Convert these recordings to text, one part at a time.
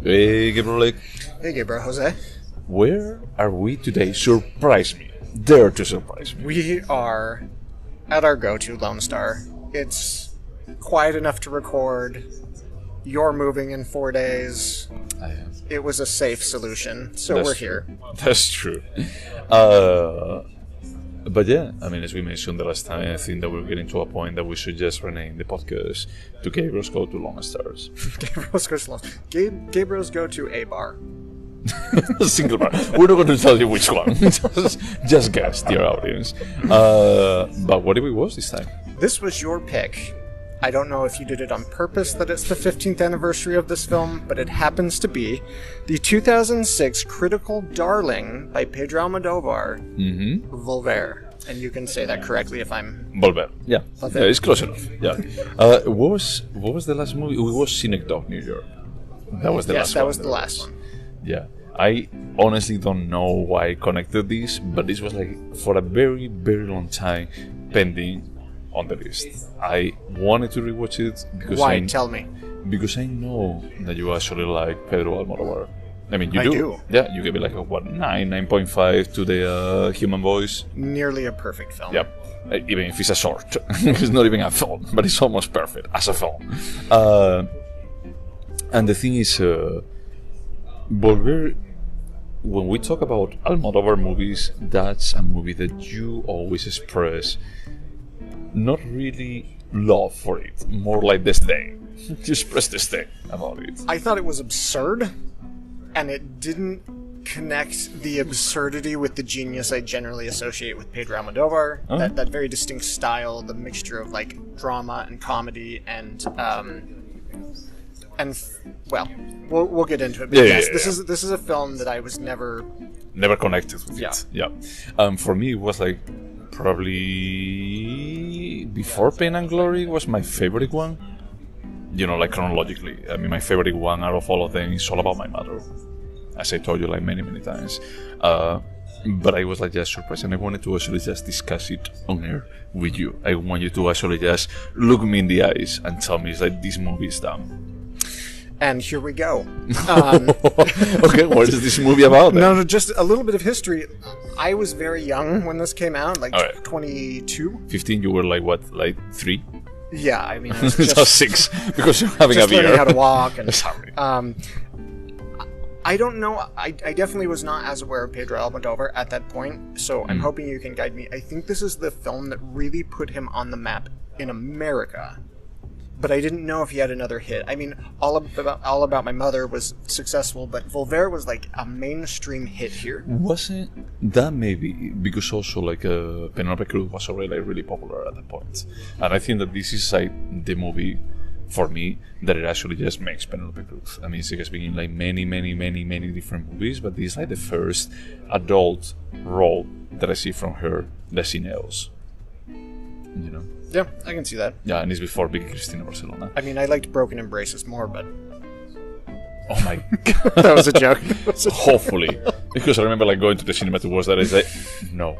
Hey, Gabriel. Hey, Gabriel, Jose. Where are we today? Surprise me. Dare to surprise me. We are at our go-to Lone Star. It's quiet enough to record. You're moving in 4 days. I am. It was a safe solution, so we're here. That's true. But yeah, I mean, as we mentioned the last time, I think that we're getting to a point that we should just rename the podcast to Gabriel's Go to Lone Stars. Gabriel's Go to Lone Star. Gabriel's Go to a bar. Single bar. We're not going to tell you which one. just guess, dear audience. But what did we watch this time? This was your pick. I don't know if you did it on purpose that it's the 15th anniversary of this film, but it happens to be the 2006 critical darling by Pedro Almodóvar, Volver. And you can say that correctly if I'm... Volver. Yeah. Volver. Yeah, it's close enough. Yeah. What was the last movie? We watched Scenic Dog, New York. That was the last one. Yes, that was the last one. Yeah. I honestly don't know why I connected these, but this was like for a very, very long time pending on the list. I wanted to rewatch it because Why? Tell me. Because I know that you actually like Pedro Almodóvar. I mean, you do. I do. Yeah, you gave it like a 9.5 to the Human Voice. Nearly a perfect film. Yeah, even if it's a short. It's not even a film, but it's almost perfect as a film. And the thing is, Volver, when we talk about Almodóvar movies, that's a movie that you always express not really love for it, more like disdain. You express disdain about it. I thought it was absurd, and it didn't connect the absurdity with the genius I generally associate with Pedro Almodóvar. That very distinct style, the mixture of like drama and comedy, and well, we'll get into it. But this is a film that I was never connected with. Yeah. For me, it was like probably before Pain and Glory was my favorite one. You know, like chronologically. I mean, my favorite one out of all of them is All About My Mother, as I told you like many times. But I was like just surprised, and I wanted to actually just discuss it on air with you. I want you to actually just look me in the eyes and tell me like this movie is dumb. And here we go. Okay, what is this movie about then? No, just a little bit of history. I was very young when this came out, like 22. 15, you were like what, like 3? Yeah, I mean, I was just 6, because you're having just a beer. learning how to walk. And, sorry. I don't know. I definitely was not as aware of Pedro Almodóvar at that point, so I'm hoping you can guide me. I think this is the film that really put him on the map in America. But I didn't know if he had another hit. I mean, All About My Mother was successful, but Volver was like a mainstream hit here. Wasn't that maybe because also like Penelope Cruz was already like, really popular at that point, and I think that this is like the movie for me that it actually just makes Penelope Cruz. I mean, she has been in like many different movies, but this is like the first adult role that I see from her that she nails. You know. Yeah, I can see that. Yeah, and it's before Big Cristina Barcelona. I mean, I liked Broken Embraces more, but... Oh my god. That was a joke. Hopefully. Because I remember like going to the cinema to watch that and I said, no.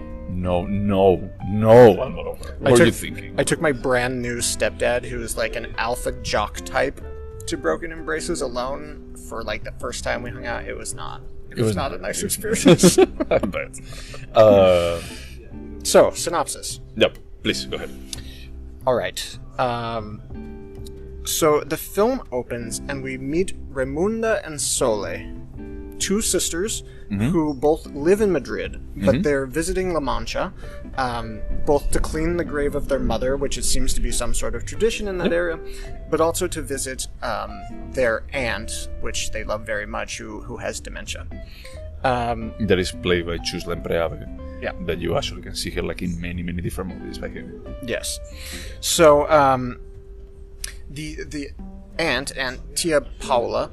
What are you thinking? I took my brand new stepdad, who is like an alpha jock type, to Broken Embraces alone for like the first time we hung out. It was not a nice experience. I bet. So, synopsis. Yep, please, go ahead. All right. So the film opens and we meet Raimunda and Sole, two sisters who both live in Madrid, but they're visiting La Mancha, both to clean the grave of their mother, which it seems to be some sort of tradition in that area, but also to visit their aunt, which they love very much, who has dementia. That is played by Chus Lempreave. Yeah. That you actually can see her like in many different movies by him. Yes. So the aunt Tia Paula,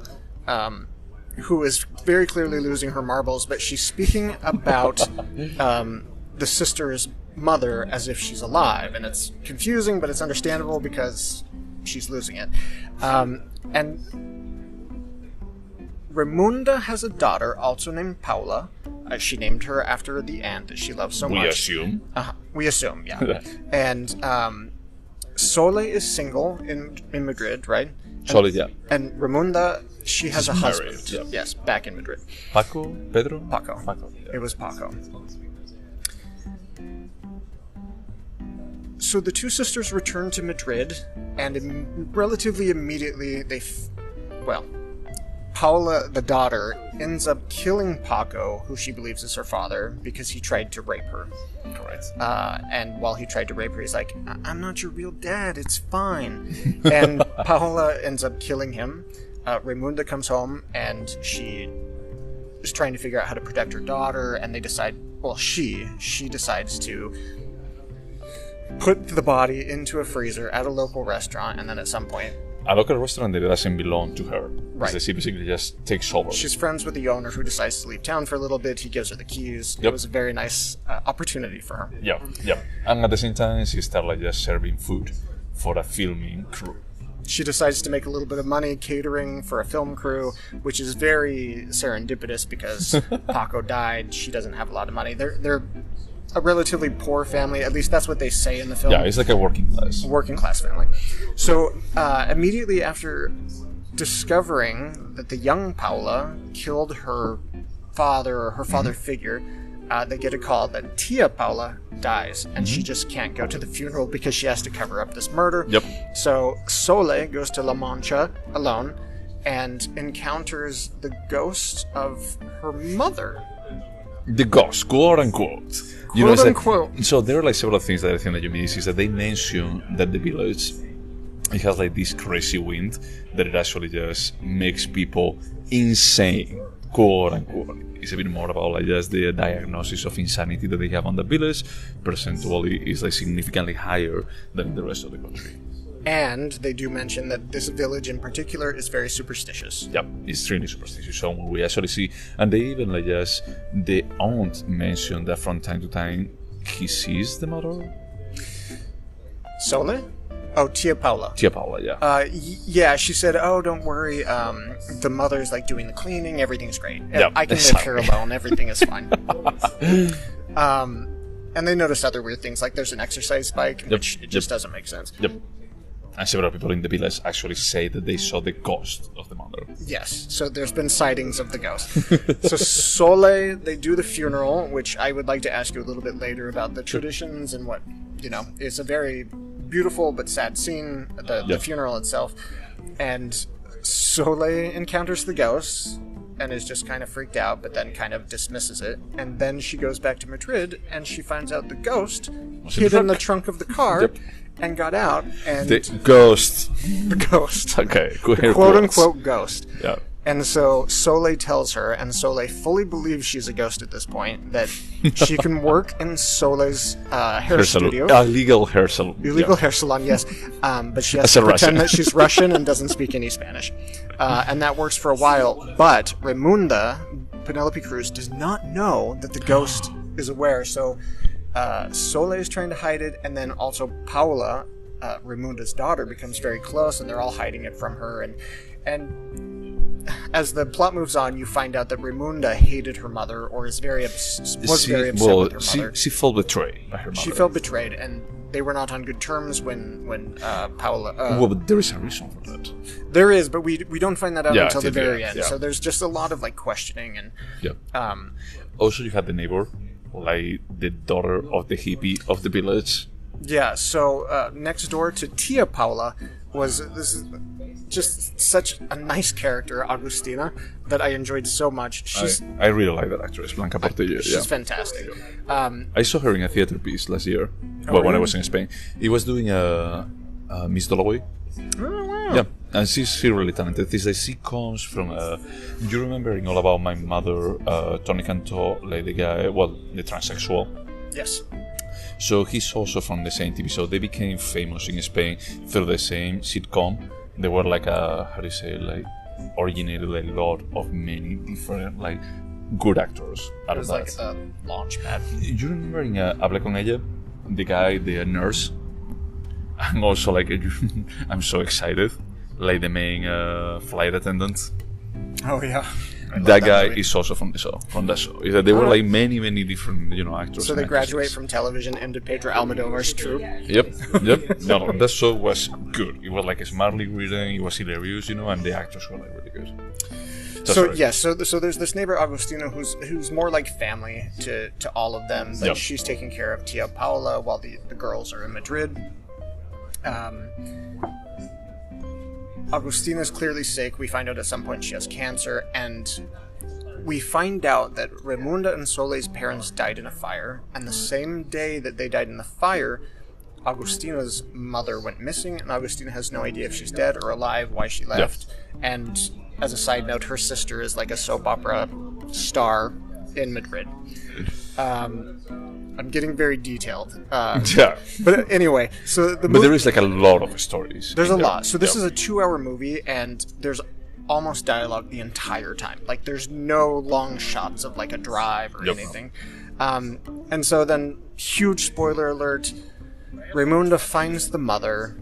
who is very clearly losing her marbles, but she's speaking about the sister's mother as if she's alive, and it's confusing, but it's understandable because she's losing it. And Raimunda has a daughter also named Paula. She named her after the aunt that she loves so much. We assume. We assume, yeah. And Sole is single in Madrid, right? Sole, yeah. And Raimunda She has She's a married, husband. yeah. Yes, back in Madrid. Paco? Pedro? Paco. Yeah. It was Paco. So the two sisters return to Madrid, and relatively immediately Paula, the daughter, ends up killing Paco, who she believes is her father, because he tried to rape her. Correct. And while he tried to rape her, he's like, I'm not your real dad, it's fine. And Paula ends up killing him. Raimunda comes home, and she is trying to figure out how to protect her daughter, and they decide, she decides to put the body into a freezer at a local restaurant, and then at some point... A local restaurant that doesn't belong to her. Right. She basically just takes over. She's friends with the owner, who decides to leave town for a little bit. He gives her the keys. Yep. It was a very nice opportunity for her. Yeah. And at the same time, she started just serving food for a filming crew. She decides to make a little bit of money catering for a film crew, which is very serendipitous because Paco died. She doesn't have a lot of money. They're a relatively poor family. At least that's what they say in the film. Yeah, it's like a working class family. So immediately after discovering that the young Paula killed her father or her father figure, they get a call that Tia Paula dies, and she just can't go to the funeral because she has to cover up this murder. Yep. So Sole goes to La Mancha alone and encounters the ghost of her mother. The ghost, quote unquote. Quote unquote. So there are like several things that I think that you miss. Is that they mention that the village, it has like this crazy wind that it actually just makes people insane, quote unquote. It's a bit more about like just the diagnosis of insanity that they have on the village. Percentually is like significantly higher than the rest of the country. And they do mention that this village in particular is very superstitious. Yep, extremely superstitious. So we actually see, and they even like just the aunt mentioned that from time to time he sees the mother. Sole? Oh, Tia Paula. Tia Paula, yeah. Yeah, she said, "Oh, don't worry. The mother's like doing the cleaning. Everything's great. Yep, I can live here alone. Everything is fine." And they notice other weird things, like there's an exercise bike, which it just doesn't make sense. Yep. And several people in the village actually say that they saw the ghost of the mother. Yes, so there's been sightings of the ghost. So Sole, they do the funeral, which I would like to ask you a little bit later about the traditions and what, it's a very beautiful but sad scene, the funeral itself. And Sole encounters the ghost and is just kind of freaked out, but then kind of dismisses it. And then she goes back to Madrid and she finds out the ghost hid in the trunk of the car. Yep. And got out, and... The ghost. The ghost. Okay. The quote-unquote ghost. Yeah. And so Sole tells her, and Sole fully believes she's a ghost at this point, that she can work in Sole's hair studio. Illegal hair salon. Illegal hair salon, yes. But she has to pretend that she's Russian and doesn't speak any Spanish. And that works for a while. But Raimunda, Penelope Cruz, does not know that the ghost is aware, so... Sole is trying to hide it, and then also Paula, Raimunda's daughter, becomes very close, and they're all hiding it from her. And as the plot moves on, you find out that Raimunda hated her mother, or was very upset with her mother. She felt betrayed by her mother. She felt betrayed, and they were not on good terms when Paula... but there is a reason for that. There is, but we don't find that out until the very end. Yeah. So there's just a lot of questioning and... Yeah. Also, you have the neighbor, like the daughter of the hippie of the village. Yeah, so next door to Tia Paula was this is just such a nice character, Agustina, that I enjoyed so much. I really like that actress, Blanca Portillo. She's fantastic. I saw her in a theater piece last year, when I was in Spain. He was doing Miss Dalloway. Oh, wow. Yeah, and she's really talented. She comes from you remember in All About My Mother, Tony Cantó, like the guy, the transsexual. Yes. So he's also from the same TV show. They became famous in Spain through the same sitcom. They were originated a lot of many different good actors out of that. It was like a launch pad. You remember in Habla con ella, the guy, the nurse, and also I'm so excited, the main flight attendant. Oh yeah. That guy is also from the show. Is that there were like many different actors. So they and graduate actresses. from television into Pedro Almodóvar's troupe. Yep. No, that show was good. It was like smartly written. It was hilarious, and the actors were like really good. So there's this neighbor Agustina who's more like family to all of them. But she's taking care of Tia Paula while the girls are in Madrid. Agustina's clearly sick. We find out at some point she has cancer, and we find out that Raimunda and Sole's parents died in a fire, and the same day that they died in the fire, Agustina's mother went missing, and Agustina has no idea if she's dead or alive, why she left. And as a side note, her sister is like a soap opera star in Madrid. I'm getting very detailed. But anyway, but there is like a lot of stories. There's a lot. So this is a 2-hour movie, and there's almost dialogue the entire time. Like, there's no long shots of like a drive or anything. And so then, huge spoiler alert, Raimunda finds the mother.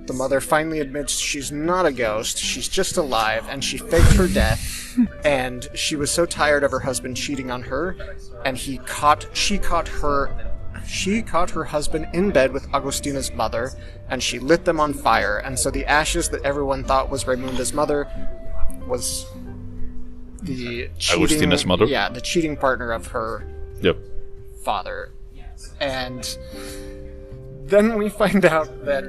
The mother finally admits she's not a ghost, she's just alive, and she faked her death, and she was so tired of her husband cheating on her, and she caught her husband in bed with Agustina's mother, and she lit them on fire, and so the ashes that everyone thought was Raimunda's mother was the cheating... Agustina's mother? Yeah, the cheating partner of her father. And then we find out that...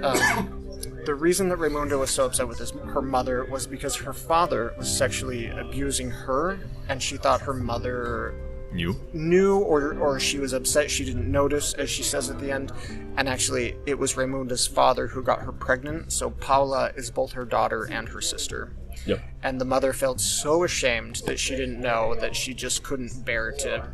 the reason that Raimunda was so upset with her mother was because her father was sexually abusing her, and she thought her mother knew or she was upset she didn't notice, as she says at the end. And actually, it was Raimunda's father who got her pregnant, so Paula is both her daughter and her sister. And the mother felt so ashamed that she didn't know, that she just couldn't bear to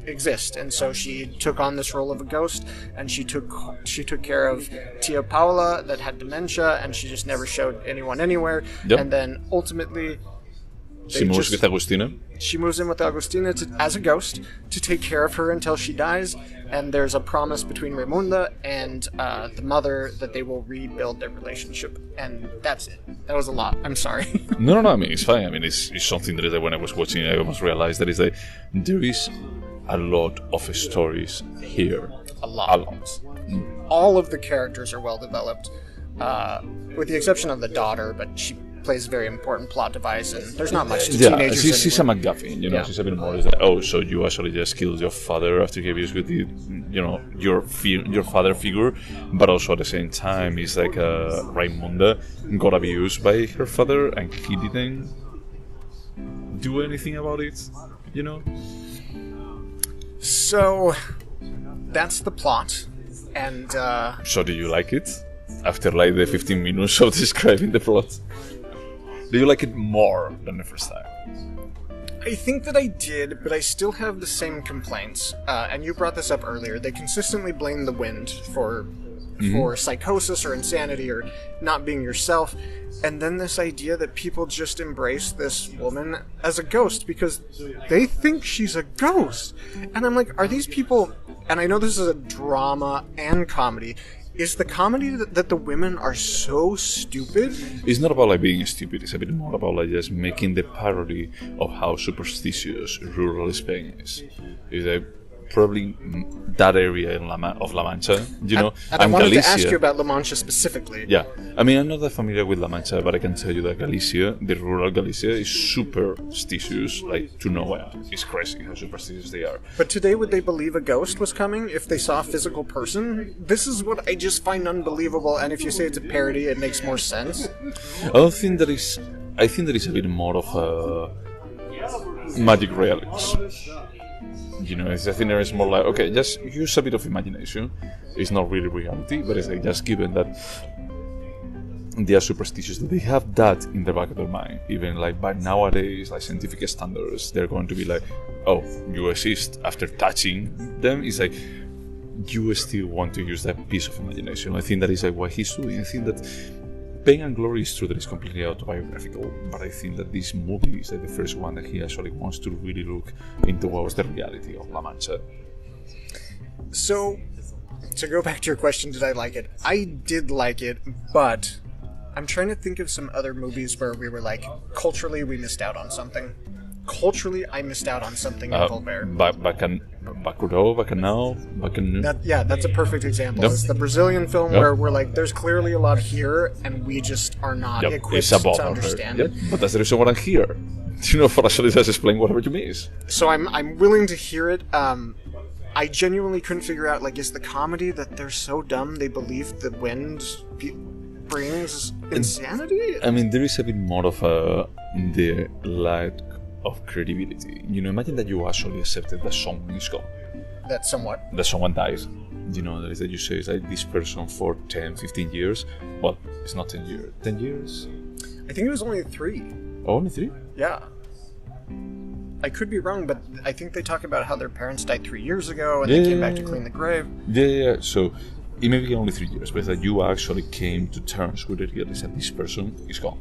exist, and so she took on this role of a ghost, and she took care of Tia Paula that had dementia, and she just never showed anyone anywhere. And then ultimately she moves with Agustina. She moves in with Agustina as a ghost to take care of her until she dies, and there's a promise between Raimunda and the mother that they will rebuild their relationship, and that's it. That was a lot. I'm sorry. No, I mean, it's fine. I mean, it's something that when I was watching I almost realized that there is a lot of stories here. A lot. All of the characters are well developed, with the exception of the daughter, but she plays a very important plot device, and there's not much to teenagers anymore. She's a MacGuffin, she's a bit more so you actually just killed your father after he abused with your father figure, but also at the same time it's like Raimunda got abused by her father and he didn't do anything about it, So, that's the plot, and So do you like it? After like the 15 minutes of describing the plot? Do you like it more than the first time? I think that I did, but I still have the same complaints, and you brought this up earlier. They consistently blame the wind for psychosis or insanity or not being yourself, and then this idea that people just embrace this woman as a ghost because they think she's a ghost. And I'm like, are these people... And I know this is a drama and comedy. Is the comedy that the women are so stupid? It's not about like being stupid. It's a bit more about like just making the parody of how superstitious rural Spain is. It's like probably that area in of La Mancha, and I wanted Galicia. To ask you about La Mancha specifically. Yeah, I mean, I'm not that familiar with La Mancha, but I can tell you that Galicia, the rural Galicia, is superstitious, like to nowhere. It's crazy how superstitious they are. But today, would they believe a ghost was coming if they saw a physical person? This is what I just find unbelievable, and if you say it's a parody, it makes more sense. I think there is a bit more of a magic realism. I think there is more like, okay, just use a bit of imagination. It's not really reality, but it's like just given that they are superstitious, that they have that in the back of their mind. Even like by nowadays, like scientific standards, they're going to be like, oh, you exist after touching them. It's like you still want to use that piece of imagination. I think that is like what he's doing. I think that Pain and Glory is true that it's completely autobiographical, but I think that this movie is like the first one that he actually wants to really look into what was the reality of La Mancha. So, to go back to your question, did I like it? I did like it, but I'm trying to think of some other movies where we were like, culturally we missed out on something. Culturally, I missed out on something in Volver. That's a perfect example. Yep. It's the Brazilian film Yep. where we're like, there's clearly a lot here, and we just are not equipped to understand it. But that's the reason why I'm here. For actually just explain whatever you miss. So I'm willing to hear it. I genuinely couldn't figure out, like, is the comedy that they're so dumb they believe the wind brings insanity? I mean, there is a bit more of the lack of credibility. Imagine that you actually accepted that someone is gone. That someone dies. That is that you say it's like this person for 10, 15 years. Well, it's not 10 years. 10 years? I think it was only 3. Oh, only 3? Yeah. I could be wrong, but I think they talk about how their parents died 3 years ago and they came back to clean the grave. Yeah. So it may be only 3 years, but it's that you actually came to terms with it. That this person is gone.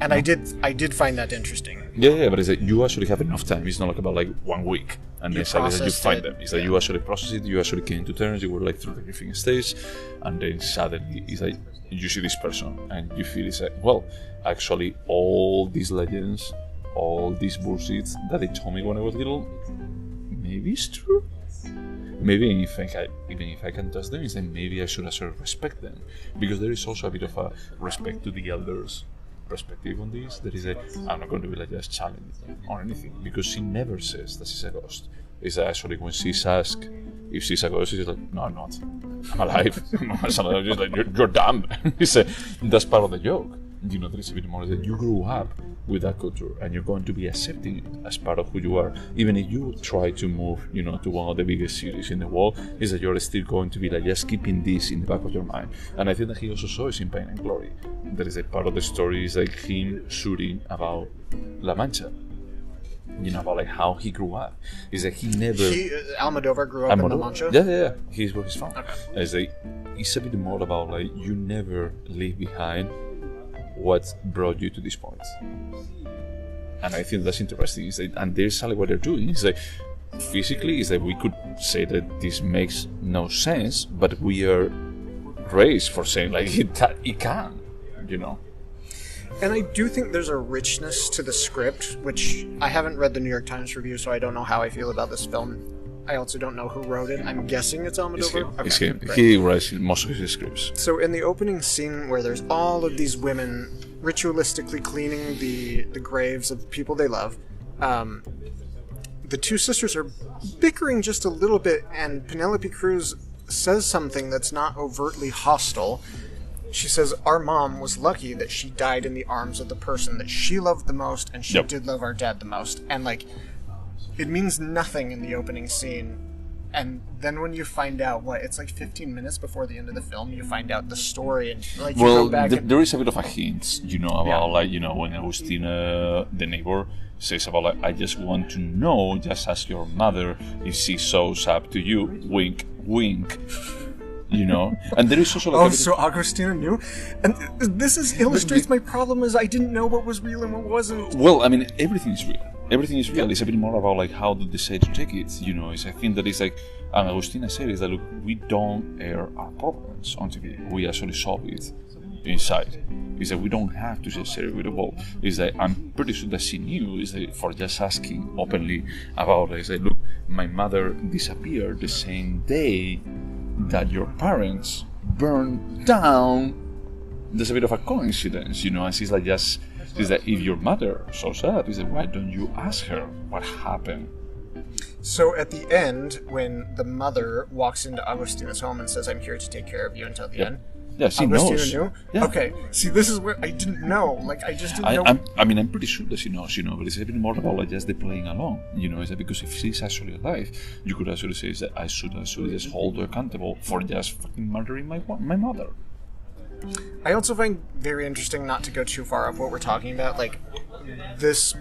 And I did find that interesting. Yeah, but it's that you actually have enough time. It's not like about like 1 week and then suddenly you find them. It's that you actually process it, you actually came to terms, you were like through the grieving stage, and then suddenly it's like you see this person and you feel it's like, well, actually all these legends, all these bullshit that they told me when I was little, maybe it's true. Maybe even if I can trust them, it's like maybe I should actually respect them, because there is also a bit of a respect to the elders perspective on this. That is I'm not going to be like just challenge them or anything, because she never says that she's a ghost. It's actually when she's asked if she's a ghost, she's like, no, I'm not. I'm alive. I'm just like, you're dumb. That's part of the joke. There is a bit more that you grew up with that culture and you're going to be accepting it as part of who you are. Even if you try to move, to one of the biggest cities in the world, is that you're still going to be like just keeping this in the back of your mind. And I think that he also saw it in Pain and Glory. There is a part of the story is like him shooting about La Mancha. About like how he grew up. Is that he never... Almodóvar grew up in La Mancha? Yeah. He's where he's from. Okay. It's a bit more about like you never leave behind what brought you to this point. And I think that's interesting. And there's exactly what they're doing. It's like physically, is that we could say that this makes no sense, but we are raised for saying like it can, And I do think there's a richness to the script, which I haven't read the New York Times review, so I don't know how I feel about this film. I also don't know who wrote it. I'm guessing it's Almodóvar. It's him. He writes most of his scripts. So in the opening scene where there's all of these women ritualistically cleaning the graves of people they love, the two sisters are bickering just a little bit, and Penelope Cruz says something that's not overtly hostile. She says, our mom was lucky that she died in the arms of the person that she loved the most, and she did love our dad the most. And like, it means nothing in the opening scene, and then when you find out it's like 15 minutes before the end of the film, you find out the story, and like you go back. There is a bit of a hint, about when Agustina, the neighbor, says about like, I just want to know, just ask your mother if she shows up to you. Wink, wink. And there is also like so Agustina knew, and this illustrates my problem is I didn't know what was real and what wasn't. Well, I mean, everything is real. Everything is real. It's a bit more about like how did they say to take it. It's a thing that is like, and Agustina said is that look, we don't air our problems on TV. We actually solve it inside. Is that we don't have to just share it with the world. Is that I'm pretty sure that she knew is that for just asking openly about it. Is that look, my mother disappeared the same day that your parents burned down. There's a bit of a coincidence, and she's like just. Is that if your mother shows up, is that why don't you ask her what happened? So at the end, when the mother walks into Agustina's home and says, I'm here to take care of you until the end. Yeah, she Agustina knows. Knew? Yeah. Okay, see, this is where I didn't know. Like, I just didn't know. I'm pretty sure that she knows, but it's a bit more about like just the playing along, is that because if she's actually alive, you could actually say that I should actually just hold her accountable for just fucking murdering my mother. I also find very interesting, not to go too far off what we're talking about, like this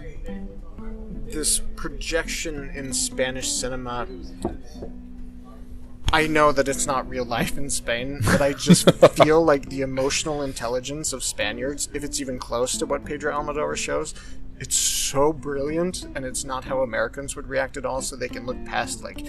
projection in Spanish cinema. I know that it's not real life in Spain, but I just feel like the emotional intelligence of Spaniards, if it's even close to what Pedro Almodóvar shows, it's so brilliant, and it's not how Americans would react at all, so they can look past like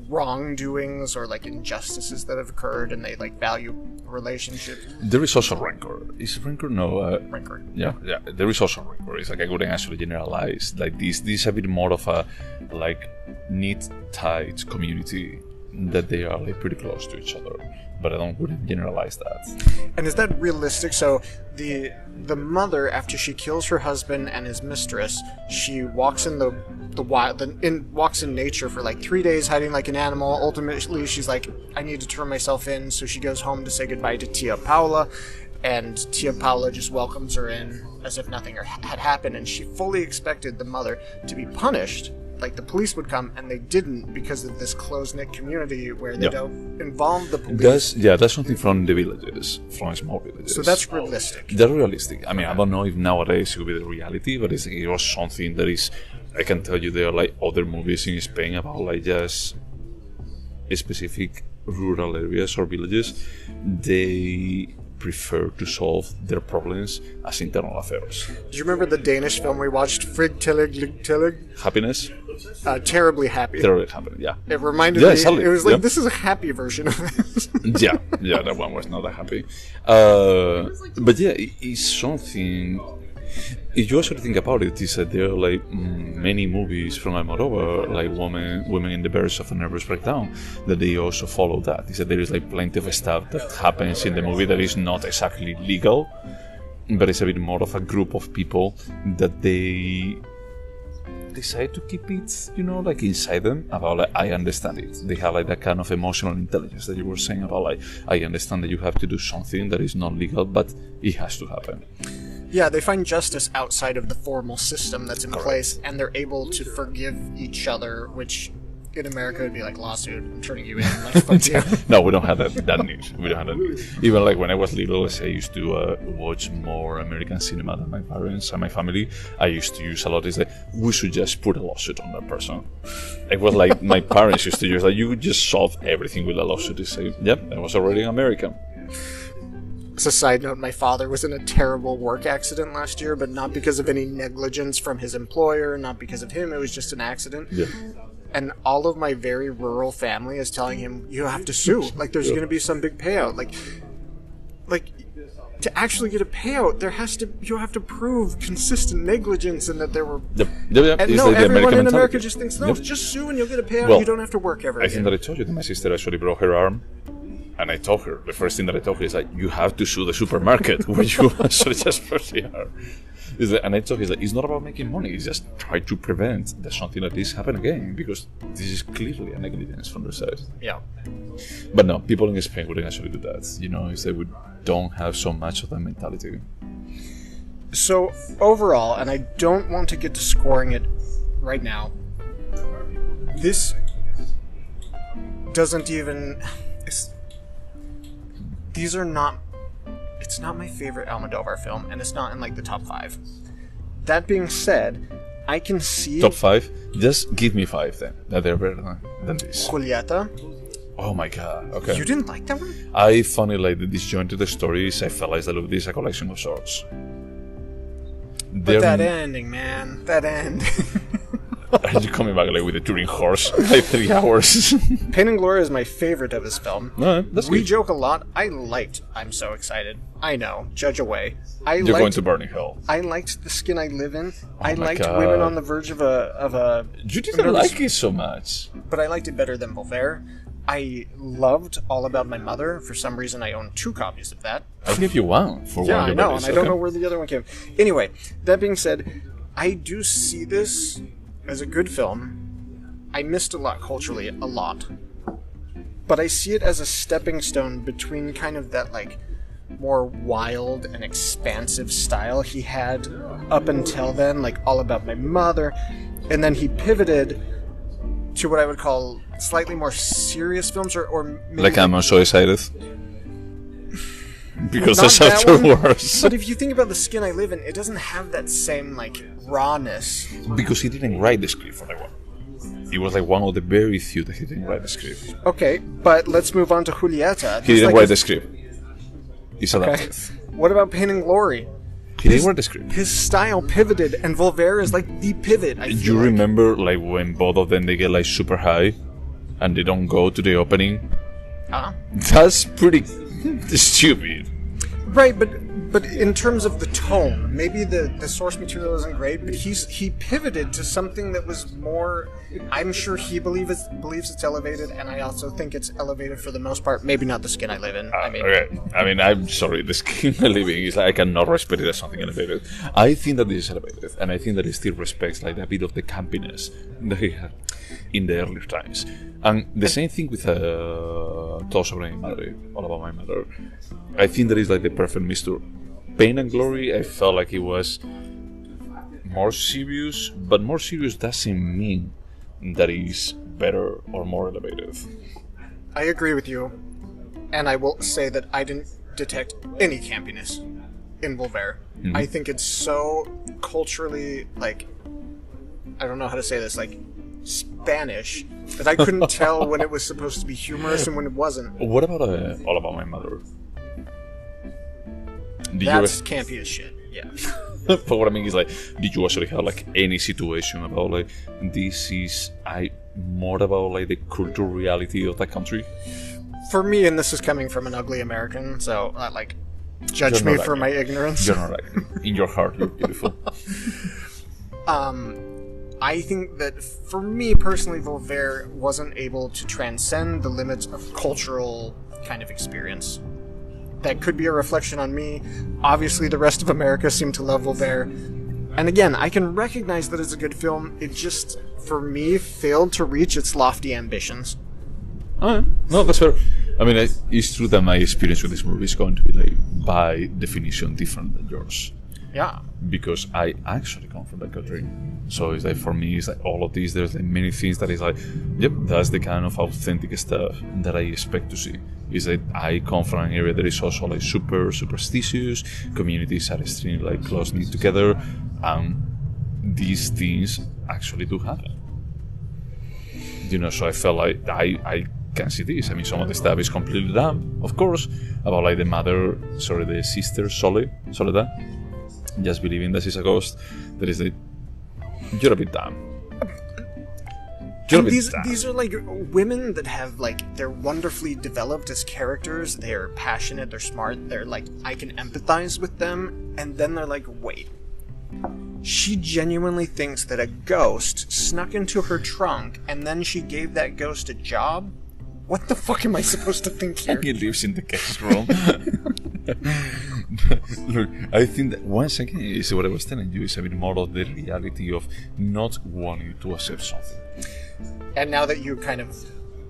wrongdoings or like injustices that have occurred, and they like value relationships. There is also rancor. Is rancor? No. Rancor. Yeah. There is also rancor. It's like I wouldn't actually generalize. Like this is a bit more of a like neat, tight community that they are like pretty close to each other. But I wouldn't generalize that. And is that realistic? So the mother, after she kills her husband and his mistress, she walks in the wild, walks in nature for like 3 days, hiding like an animal. Ultimately, she's like, I need to turn myself in. So she goes home to say goodbye to Tia Paula, and Tia Paula just welcomes her in as if nothing had happened. And she fully expected the mother to be punished. Like the police would come, and they didn't, because of this close-knit community where they don't involve the police. That's something from the villages, from small villages. So that's realistic. They're realistic. I mean, I don't know if nowadays it will be the reality, but it was something that is. I can tell you there are like other movies in Spain about like just specific rural areas or villages. They prefer to solve their problems as internal affairs. Do you remember the Danish film we watched, Frig Tillig Lig Tillig? Happiness? Terribly Happy. Terribly Happy, yeah. It reminded me, exactly. It was like, this is a happy version of this. yeah, that one was not that happy. But yeah, it's something. If you actually think about it, is that there are like many movies from Almodóvar, like women in the verge of a nervous breakdown, that they also follow that. Is that there is like plenty of stuff that happens in the movie that is not exactly legal, but it's a bit more of a group of people that they decide to keep it, like inside them, about like, I understand it. They have like that kind of emotional intelligence that you were saying about like, I understand that you have to do something that is not legal, but it has to happen. Yeah, they find justice outside of the formal system that's in place, and they're able to forgive each other, which in America would be like lawsuit, I'm turning you in, like fuck you. No, we don't have that need. We don't have that need. Even like when I was little, I used to watch more American cinema than my parents and my family. I used to use a lot. It's like, we should just put a lawsuit on that person. It was like my parents used to use like, you would just solve everything with a lawsuit. They say, yep, I was already American. As a side note, my father was in a terrible work accident last year, but not because of any negligence from his employer, not because of him, it was just an accident. Yeah. And all of my very rural family is telling him, you have to sue. Like, there's going to be some big payout. Like, to actually get a payout, you have to prove consistent negligence and that there were... And no, everyone in America just thinks, no, just sue and you'll get a payout, well, you don't have to work ever again. I think that I told you that my sister actually broke her arm. And I told her, the first thing that I told her is like, you have to sue the supermarket where you actually just broke the arm. And I told her, it's not about making money, it's just try to prevent that something like this happen again, because this is clearly a negligence from their side. Yeah. But no, people in Spain wouldn't actually do that. Is they don't have so much of that mentality. So, overall, and I don't want to get to scoring it right now, this doesn't even... These are not... It's not my favorite Almodóvar film, and it's not in, like, the top 5. That being said, I can see... Top 5? Just give me 5, then. That they're better than this. Julieta. Oh my god, okay. You didn't like that one? I found like the disjointed stories. I felt like that this is a collection of sorts. But that ending, man. That ending. Are you coming back like with a touring horse? Like 3 hours. Pain and Glory is my favorite of his film. No, that's We good. joke a lot. I liked I'm So Excited. I know. Judge away. You're going to burning hell. I liked The Skin I Live In. I my liked God. Women on the Verge of a... You didn't like it so much. But I liked it better than Volver. I loved All About My Mother. For some reason, I own 2 copies of that. I gave you one for Yeah, one of I your know, birthdays, and I don't okay? know where the other one came. Anyway, that being said, I do see this as a good film. I missed a lot culturally, a lot. But I see it as a stepping stone between kind of that, like, more wild and expansive style he had up until then, like All About My Mother, and then he pivoted to what I would call slightly more serious films, or maybe Like I'm So Excited. Because not that's that after one, worse. But if you think about The Skin I Live In, it doesn't have that same, like, rawness. Because he didn't write the script for that one. He was like one of the very few that he didn't write the script. Okay, but let's move on to Julieta. He didn't write the script. He's Okay. adapted. What about Pain and Glory? He didn't write the script. His style pivoted, and Volver is like the pivot. I feel You like. remember like when both of them they get like super high and they don't go to the opening. Uh-huh. That's pretty stupid. Right, but in terms of the tone, maybe the source material isn't great, but he pivoted to something that was more. I'm sure he believes it's elevated, and I also think it's elevated for the most part. Maybe not the skin I live in. Okay. I mean, I'm sorry. The skin I live in is like I cannot respect it as something elevated. I think that this is elevated, and I think that it still respects like a bit of the campiness that he had in the earlier times. And the same thing with Todo sobre mi madre, All About My Mother. I think that is like the perfect mixture. Pain and Glory, I felt like it was more serious, but more serious doesn't mean that it's better or more elevated. I agree with you, and I will say that I didn't detect any campiness in Volver. Mm-hmm. I think it's so culturally, like, I don't know how to say this, like, Spanish, that I couldn't tell when it was supposed to be humorous and when it wasn't. What about All About My Mother? That's campy as shit, yeah. But what I mean is, like, did you actually have like any situation about like this is more about like the cultural reality of that country? For me, and this is coming from an ugly American, so like, judge me for my ignorance. You're not ugly. In your heart, you're beautiful. I think that for me personally, Volver wasn't able to transcend the limits of cultural kind of experience. That could be a reflection on me. Obviously, the rest of America seemed to love Volver. And again, I can recognize that it's a good film. It just, for me, failed to reach its lofty ambitions. Oh, no, that's fair. I mean, it's true that my experience with this movie is going to be, like, by definition, different than yours. Yeah. Because I actually come from that country. So it's like, for me, it's like all of these, there's like many things that is like, yep, that's the kind of authentic stuff that I expect to see. Is that I come from an area that is also like super superstitious, communities are extremely like close-knit together, and these things actually do happen. You know, so I felt like I can see this. I mean, some of the stuff is completely dumb, of course, about like the sister Soledad, just believing that she's a ghost. That is you're a bit dumb. And these are like women that have like, they're wonderfully developed as characters. They're passionate, they're smart, they're like, I can empathize with them. And then they're like, wait, she genuinely thinks that a ghost snuck into her trunk and then she gave that ghost a job? What the fuck am I supposed to think here? He lives in the case room. Look, I think that once again, is what I was telling you, is a bit more of the reality of not wanting to accept something. And now that you kind of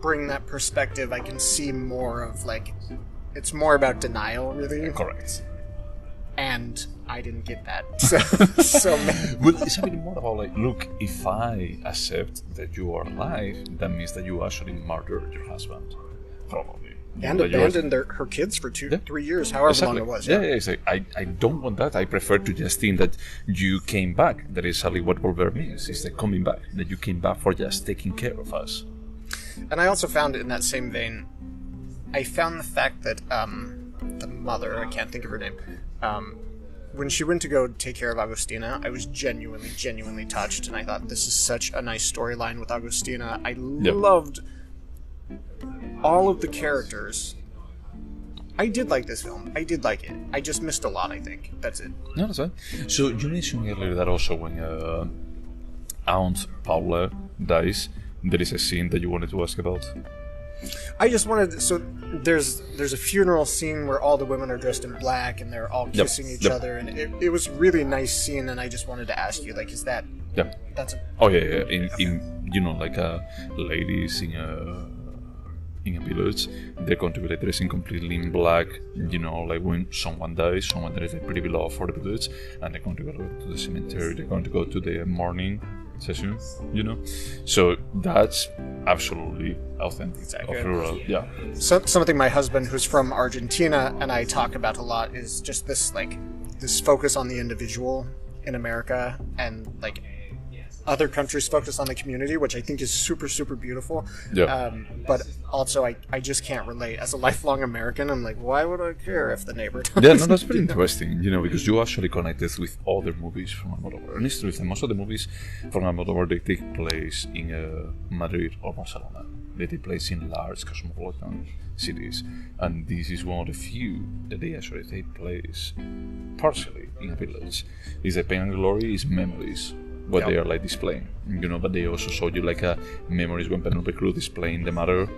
bring that perspective, I can see more of like, it's more about denial, really. Correct. And I didn't get that. So well, it's a bit more about like, look, if I accept that you are alive, that means that you actually murdered your husband, probably. And abandoned her kids for 3 years, however long it was. Yeah, it's like, I don't want that. I prefer to just think that you came back. That is exactly what Volver means. It's like coming back. That you came back for just taking care of us. And I also found in that same vein, I found the fact that the mother, I can't think of her name, when she went to go take care of Agustina, I was genuinely touched. And I thought, this is such a nice storyline with Agustina. I loved all of the characters. I did like this film. I did like it. I just missed a lot, I think. That's it. No, that's right. So you mentioned earlier that also when Aunt Paula dies, there is a scene that you wanted to ask about. I just wanted... So there's a funeral scene where all the women are dressed in black and they're all kissing each other, and it was a really nice scene, and I just wanted to ask you, like, is that... Yeah. That's a... Oh, yeah. In you know, like ladies in a village, they're going to be like dressing completely in black, you know, like when someone dies, someone that is like pretty beloved for the village, and they're going to go to the cemetery, they're going to go to the mourning session, you know. So that's absolutely authentic. Rural, yeah. So, something my husband, who's from Argentina, and I talk about a lot is just this, like, this focus on the individual in America, and like, other countries focus on the community, which I think is super, super beautiful. Yeah. But also, I just can't relate. As a lifelong American, I'm like, why would I care if the neighbor does? Yeah, no, that's pretty interesting, because you actually connected with other movies from Almodóvar. And it's true, most of the movies from Almodóvar, they take place in Madrid or Barcelona. They take place in large cosmopolitan cities. And this is one of the few that they actually take place partially in a village. Is that Pain and Glory is memories, what they are like displaying, but they also show you like memories when Penelope Cruz is playing the mother,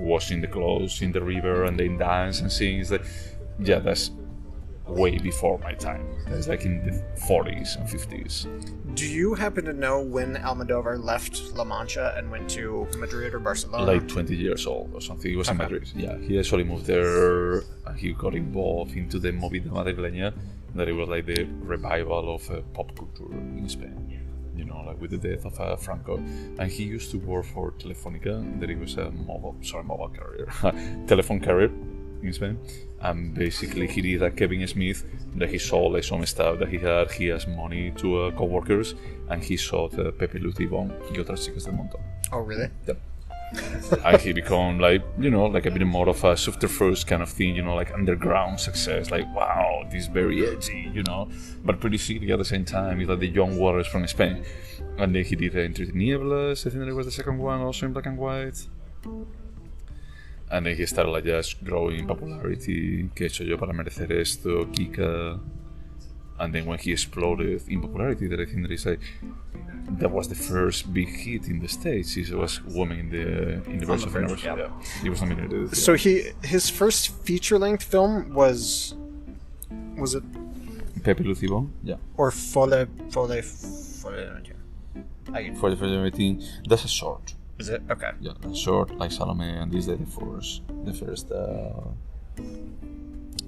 washing the clothes in the river and then dance and sing. It's like, yeah, that's way before my time. That's like in the 40s and 50s. Do you happen to know when Almodóvar left La Mancha and went to Madrid or Barcelona? Like 20 years old or something. He was in Madrid. Yeah, he actually moved there and he got involved into the movida madrileña, that it was like the revival of pop culture in Spain. Like with the death of Franco. And he used to work for Telefónica, that it was a mobile carrier, telephone carrier in Spain. And basically he did like Kevin Smith, that he sold like some stuff that he had. He has money to co-workers, and he sold Pepe Lucibon y otras chicas del montón. Oh, really? Yep. And he become like a bit more of a subterfuge kind of thing, like underground success, like wow, this is very edgy, but pretty silly at the same time. He's like the young waters from Spain. And then he did Entre Tinieblas, I think that it was the second one, also in black and white. And then he started like just growing in popularity. Que he hecho yo para merecer esto, Kika. And then when he exploded in popularity, that I think that was the first big hit in the States. It was Woman in the Verge of Universe. Yeah. He was nominated. So his first feature-length film was it Pepe Lucibon? Yeah. Or Folle For the first thing, that's a short. Is it? Okay. Yeah, a short like Salome, and this is the first.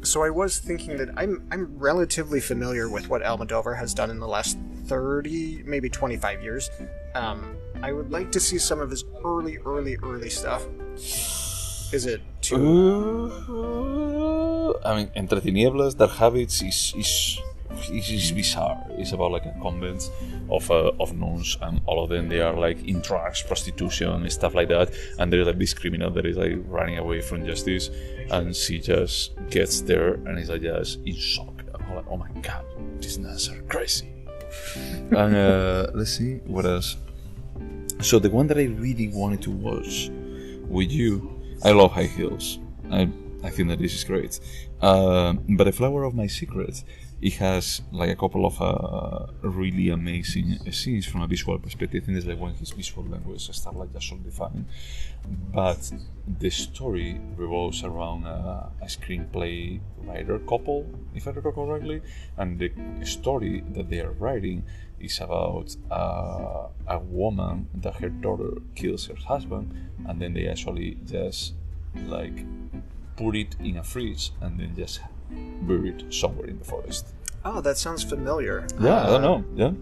So I was thinking that I'm relatively familiar with what Almodóvar has done in the last 30, maybe 25 years. I would like to see some of his early stuff. Is it too? I mean, Entre Tinieblas, Dark Habits is bizarre. It's about like a convent of nuns, and all of them, they are like in drugs, prostitution, and stuff like that. And there is like this criminal that is like running away from justice, and she just gets there and is like just in shock. I'm like, oh my god, these nuns are crazy. And let's see what else. So the one that I really wanted to watch with you, I love High Heels. I think that this is great. But The Flower of My Secret, it has like a couple of really amazing scenes from a visual perspective. I think it's like when his visual language starts like just solidifying. But the story revolves around a screenplay writer couple, if I recall correctly, and the story that they are writing is about a woman that her daughter kills her husband, and then they actually just like put it in a fridge and then just buried somewhere in the forest. Oh, that sounds familiar. Yeah, I don't know.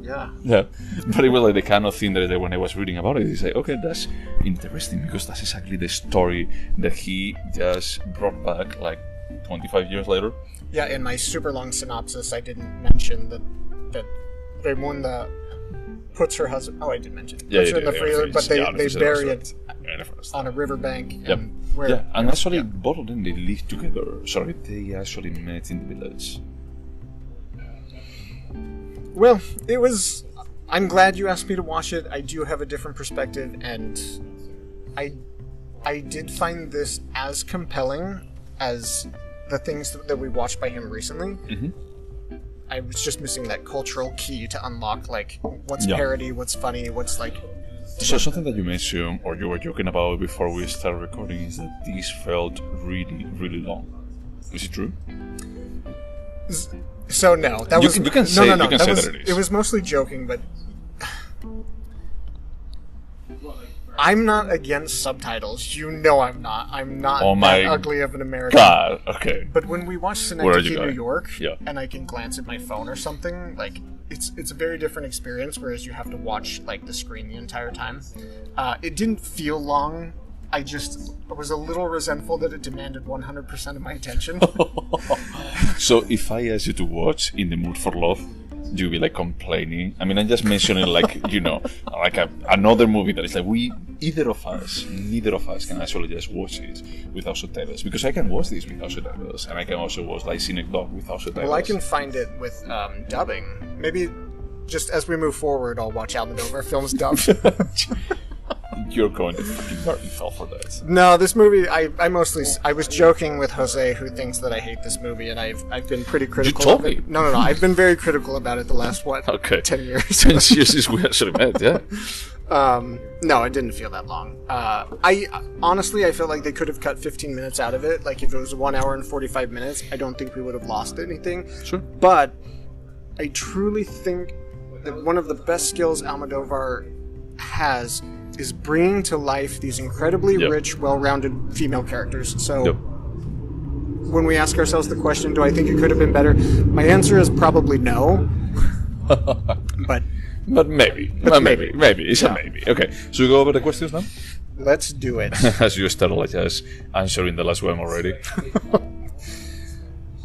Yeah. But it was like the kind of thing that when I was reading about it, it's like, okay, that's interesting, because that's exactly the story that he just brought back like 25 years later. Yeah, in my super long synopsis, I didn't mention that Raimunda puts her husband. Oh, I did mention it. Puts her in the freezer, but they bury it on a riverbank. And actually, both of them, they live together. Sorry, they actually met in the village. Well, it was. I'm glad you asked me to watch it. I do have a different perspective, and I did find this as compelling as the things that we watched by him recently. Mm-hmm. I was just missing that cultural key to unlock, like, what's parody, what's funny, what's like. So something that you mentioned, or you were joking about before we started recording, is that this felt really, really long. Is it true? So no, that was you can say no. You can say that it is. It was mostly joking, but I'm not against subtitles. You know I'm not. I'm not that ugly of an American. God, okay. But when we watch Synecdoche, New York, and I can glance at my phone or something, like it's a very different experience. Whereas you have to watch like the screen the entire time. It didn't feel long. I was a little resentful that it demanded 100% of my attention. So if I ask you to watch In the Mood for Love, you'll be like complaining. I mean, I'm just mentioning like like another movie that is like neither of us can actually just watch it without subtitles, because I can watch this without subtitles, and I can also watch like Cynic Dog without subtitles. Well, I can find it with dubbing. Maybe just as we move forward, I'll watch Almodóvar films dubbed. You're going to fucking burn yourself for that. No, this movie, I was joking with Jose, who thinks that I hate this movie, and I've been pretty critical. You told of it. me. No, I've been very critical about it the last 10 years. 10 years since we actually met, yeah. No, it didn't feel that long. I honestly feel like they could have cut 15 minutes out of it. Like if it was 1 hour and 45 minutes, I don't think we would have lost anything. Sure. But I truly think that one of the best skills Almodóvar has is bringing to life these incredibly rich, well-rounded female characters. So when we ask ourselves the question, do I think it could have been better? My answer is probably no. But maybe. Maybe. It's a maybe. Okay, so we go over the questions now? Let's do it. As you started like just answering the last one already.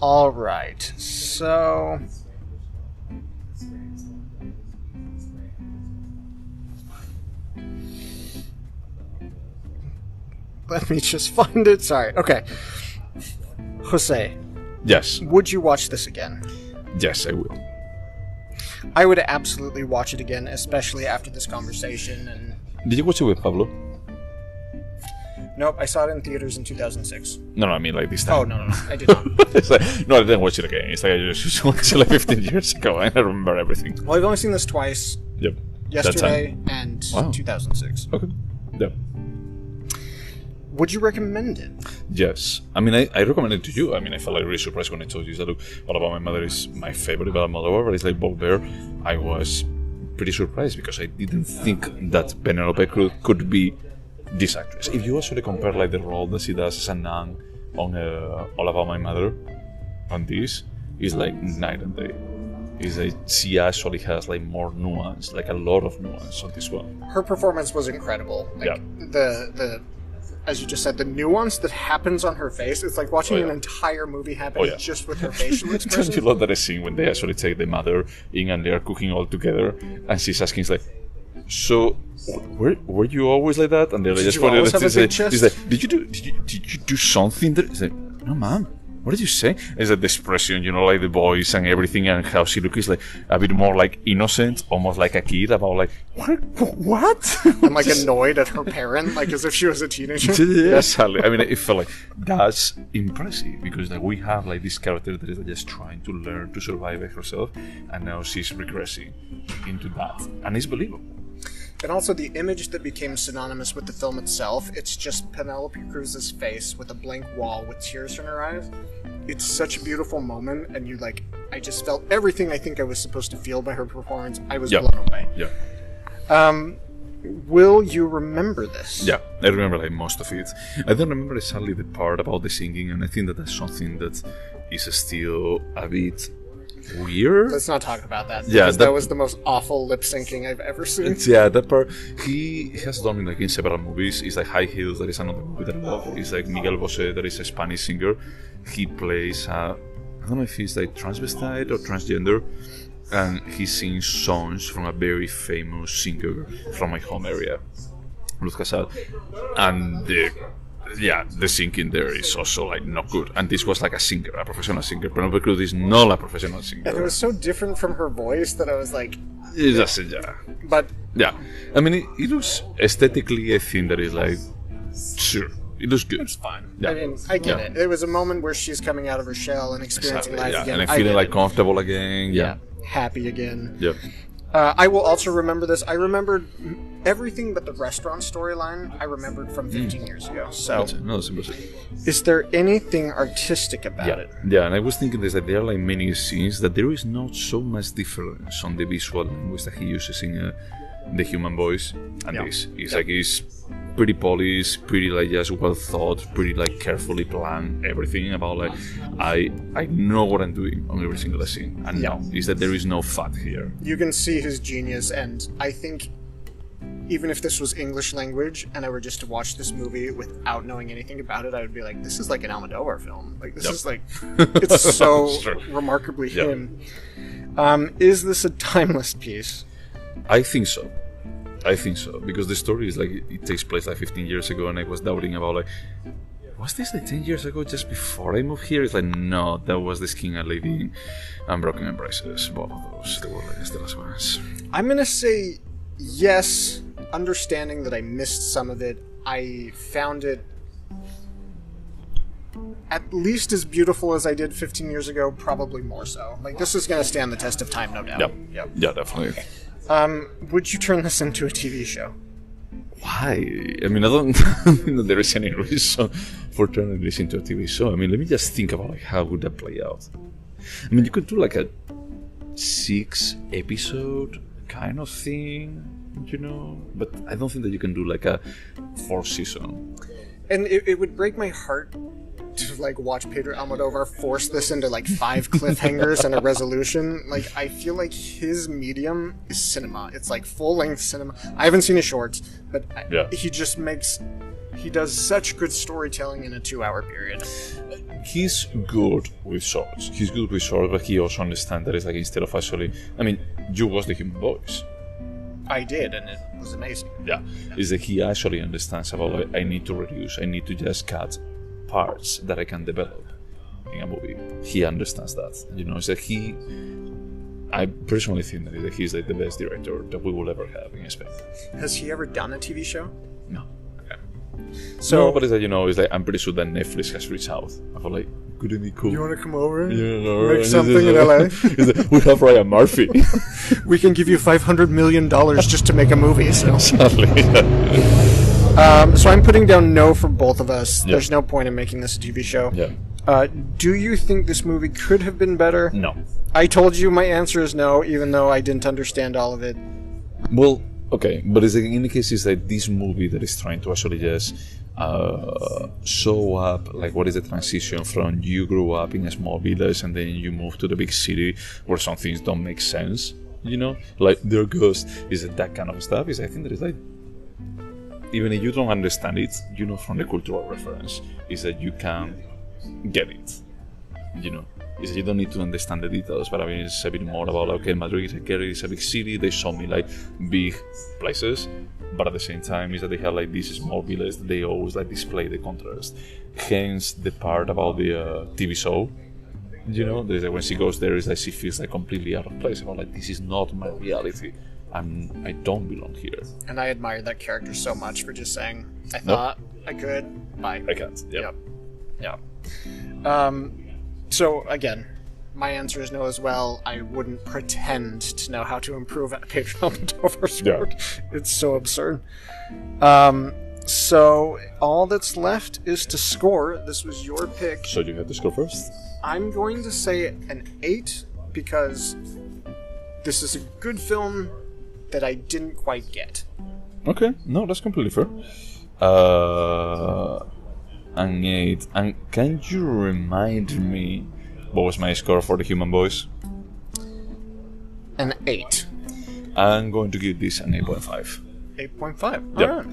All right. So let me just find it. Sorry. Okay. Jose. Yes. Would you watch this again? Yes, I will. I would absolutely watch it again, especially after this conversation. And Did you watch it with Pablo? nope, I saw it in theaters in 2006. No, I mean like this time. Oh, no, I did not. It's like, no, I didn't watch it again. It's like I just watched it like 15 years ago. I don't remember everything. Well, I've only seen this twice. Yep. Yesterday and 2006. Okay. Yep. Would you recommend it? Yes. I mean, I recommend it to you. I mean, I felt like really surprised when I told you that, look, All About My Mother is my favorite about Almodóvar, but it's like Volver. I was pretty surprised because I didn't think that Penelope Cruz could be this actress. If you actually compare like the role that she does as a nun on All About My Mother on this, it's like night and day. It's like she actually has like more nuance, like a lot of nuance on this one. Her performance was incredible. Like the as you just said, the nuance that happens on her face, it's like watching an entire movie happen just with her facial expression. Don't you love that scene when they actually take the mother in and they're cooking all together, and she's asking, it's like, so were you always like that? And they're like, Did you always have a big chest? He's like, did you do something that? He's like, no, ma'am. What did you say? It's like the expression, like the voice and everything, and how she looks is like a bit more like innocent, almost like a kid, about like, what? And like annoyed at her parent, like as if she was a teenager. Yes, I mean, it felt like that's impressive because like we have like this character that is just trying to learn to survive by herself, and now she's regressing into that, and it's believable. And also the image that became synonymous with the film itself, it's just Penelope Cruz's face with a blank wall with tears in her eyes. It's such a beautiful moment, and I just felt everything I think I was supposed to feel by her performance. I was blown away. Yeah. Will you remember this? Yeah, I remember like most of it. I don't remember exactly the part about the singing, and I think that that's something that is still a bit weird. Let's not talk about that. Yeah, that was the most awful lip syncing I've ever seen. Yeah, that part he has done like in several movies. It's like High Heels. That is another movie that I love. It's like Miguel Bosé, that is a Spanish singer. He plays I don't know if he's like transvestite or transgender, and he sings songs from a very famous singer from my home area, Luz Casal, and the singing there is also like not good. And this was like a singer, a professional singer. Penelope Cruz is not a professional singer. And it was so different from her voice that I was like, it doesn't, But yeah, I mean, it looks aesthetically a thing that is like, sure, it looks good. It's fine. Yeah. I mean, I get it. There was a moment where she's coming out of her shell and experiencing life again. And I'm feeling like comfortable again. Yeah. Happy again. Yep. I will also remember this. I remembered everything but the restaurant storyline I remembered from 15 years ago. So, that's impressive. Is there anything artistic about it? Yeah, and I was thinking this, that there are like many scenes that there is not so much difference on the visual language that he uses in the human voice. And this is like it's pretty polished, pretty like just well thought, pretty like carefully planned. Everything about like I know what I'm doing on every single scene. And no, is that there is no fat here. You can see his genius, and I think even if this was English language and I were just to watch this movie without knowing anything about it, I would be like, this is like an Almodóvar film. Like this is like, it's so remarkably him. Is this a timeless piece? I think so. Because the story is like it takes place like 15 years ago, and I was doubting about like, was this like 10 years ago, just before I moved here? It's like, no, that was the King and Lady and Broken Embraces. Both of those, they were like the last ones. I'm gonna say yes, understanding that I missed some of it. I found it at least as beautiful as I did 15 years ago, probably more so. Like, this is gonna stand the test of time, no doubt. Yep. Yeah, definitely. Would you turn this into a TV show? Why? I mean, I don't think that there is any reason for turning this into a TV show. I mean, let me just think about like how would that play out. I mean, you could do like a 6-episode kind of thing, you know, but I don't think that you can do like a 4-season. And it would break my heart to like watch Pedro Almodóvar force this into like 5 cliffhangers and a resolution. Like, I feel like his medium is cinema. It's like full-length cinema. I haven't seen his shorts, but he does such good storytelling in a 2-hour period. He's good with shorts. But he also understands that it's like, instead of actually, I mean, you watch The Human Voice. I did, and it was amazing. Yeah. Is that he actually understands about like, I need to reduce, I need to just cut parts that I can develop in a movie. He understands that. You know, it's like I personally think that he's like the best director that we will ever have in Spain. Has he ever done a TV show? No. So, no, but it's like, you know, it's like I'm pretty sure that Netflix has reached out. I feel like, could it be cool? You want to come over? Yeah, make something in LA? We have Ryan Murphy. We can give you $500 million just to make a movie. So. Sadly. So I'm putting down no for both of us. Yeah. There's no point in making this a TV show. Yeah. Do you think this movie could have been better? No. I told you my answer is no, even though I didn't understand all of it. Well, okay, but it's like, in the case, it's like this movie that is trying to actually just show up like what is the transition from you grew up in a small village and then you move to the big city where some things don't make sense, you know, like their ghost is that kind of stuff. Is I think that it's like, even if you don't understand it, you know, from the cultural reference, is that you can get it, you know. Is that you don't need to understand the details, but I mean, it's a bit more about, okay, Madrid is a big city, they show me like big places, but at the same time is that they have like this small village that they always like display the contrast. Hence the part about the TV show, you know, there's like when she goes there, is like she feels like completely out of place, about like, this is not my reality. I don't belong here. And I admired that character so much for just saying, I thought I could, bye. I can't. Yep. So, again, my answer is no as well. I wouldn't pretend to know how to improve at Pedro Almodóvar's work. It's so absurd. So, all that's left is to score. This was your pick. So you have to score first? I'm going to say an 8, because this is a good film that I didn't quite get. Okay, no, that's completely fair. An 8. And can you remind me what was my score for The Human Voice? An 8. I'm going to give this an 8.5. 8.5. Yep. Alright.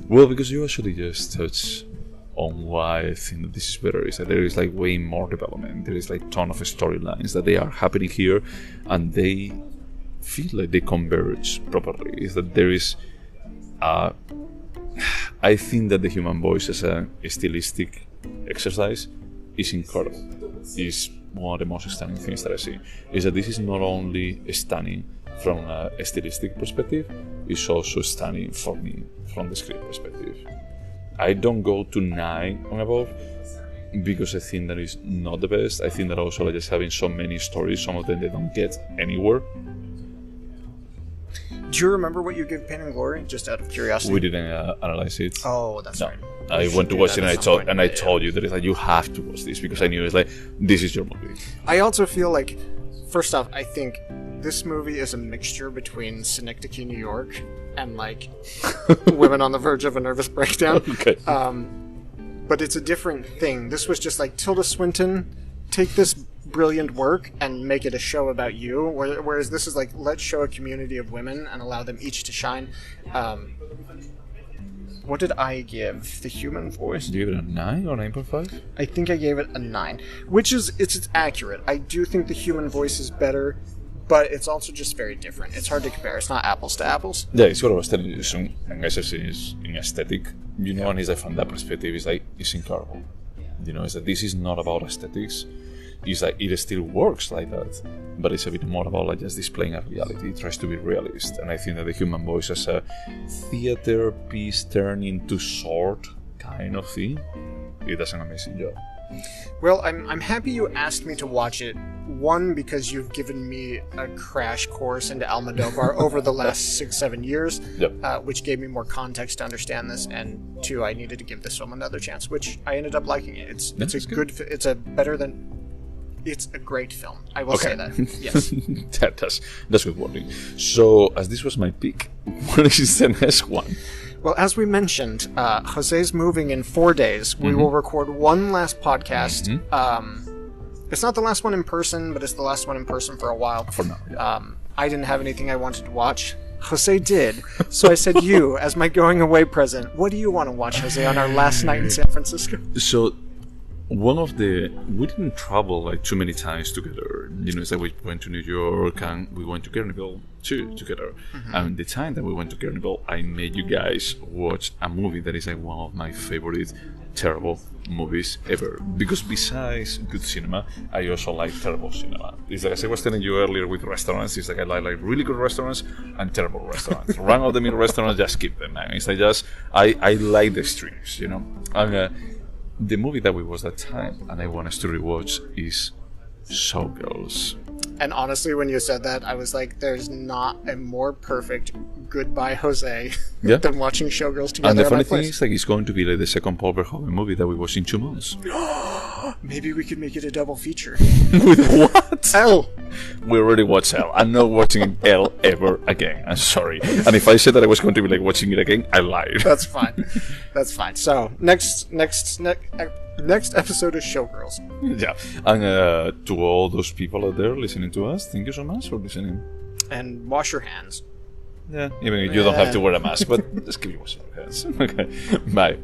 Well, because you actually just touched on why I think that this is better, is that there is like way more development. There is like a ton of storylines that they are happening here, and they feel like they converge properly. Is that there is I think that The Human Voice as a stylistic exercise is incredible. It's one of the most stunning things that I see. Is that this is not only stunning from a stylistic perspective, it's also stunning for me from the script perspective. I don't go to 9 on above because I think that is not the best. I think that also like just having so many stories, some of them they don't get anywhere. Do you remember what you gave Pain and Glory, just out of curiosity? We didn't analyze it. Oh, that's right. I went to watch it and I told you that it's like, you have to watch this, because I knew it's like, this is your movie. I also feel like, first off, I think this movie is a mixture between Synecdoche, New York, and like Women on the Verge of a Nervous Breakdown. Okay. But it's a different thing. This was just like, Tilda Swinton, take this brilliant work and make it a show about you, whereas this is like, let's show a community of women and allow them each to shine. What did I give The Human Voice? Did you give it a 9 or 9.5? I think I gave it a 9, which is it's accurate. I do think The Human Voice is better, but it's also just very different. It's hard to compare. It's not apples to apples. Yeah, it's what I was telling you. So, and I said is in aesthetic, you know, and it's like from that perspective, it's incredible. You know, it's that this is not about aesthetics. It's like it still works like that, but it's a bit more about like just displaying a reality. It tries to be realist, and I think that the human voice as a theater piece turned into sword kind of thing, it does an amazing job. Well, I'm happy you asked me to watch it. One, because you've given me a crash course into Almodóvar over the last 6-7 years, Yep. which gave me more context to understand this. And two, I needed to give this film another chance, which I ended up liking it. It's a good. It's a great film. I will say that. Yes. That's good wording. So, as this was my pick, what is the next one? Well, as we mentioned, Jose's moving in 4 days. We will record one last podcast. It's not the last one in person, but it's the last one in person for a while. For now, yeah. I didn't have anything I wanted to watch. Jose did. So I said, you, as my going away present, what do you want to watch, Jose, on our last night in San Francisco? So, we didn't travel like too many times together. You know, it's like we went to New York and we went to Carnival too together. And the time that we went to Carnival, I made you guys watch a movie that is like one of my favorite terrible movies ever. Because besides good cinema, I also like terrible cinema. It's like as I was telling you earlier with restaurants, it's like I like really good restaurants and terrible restaurants. Run of the mill restaurants, just skip them, man. It's like I like the extremes, you know. And the movie that we watched that time and I want us to rewatch is Showgirls. And honestly, when you said that, I was like, there's not a more perfect goodbye Jose than watching Showgirls together. And the at funny my thing place. is, like, it's going to be like the second Paul Verhoeven movie that we watched in 2 months. Maybe we could make it a double feature. With what? L. We already watched L. I'm not watching L ever again. I'm sorry. And if I said that I was going to be like watching it again, I lied. That's fine. That's fine. So next episode is Showgirls. Yeah. And to all those people out there listening to us, thank you so much for listening. And wash your hands. Yeah, even if you don't have to wear a mask, but just keep you washing your hands. Okay. Bye.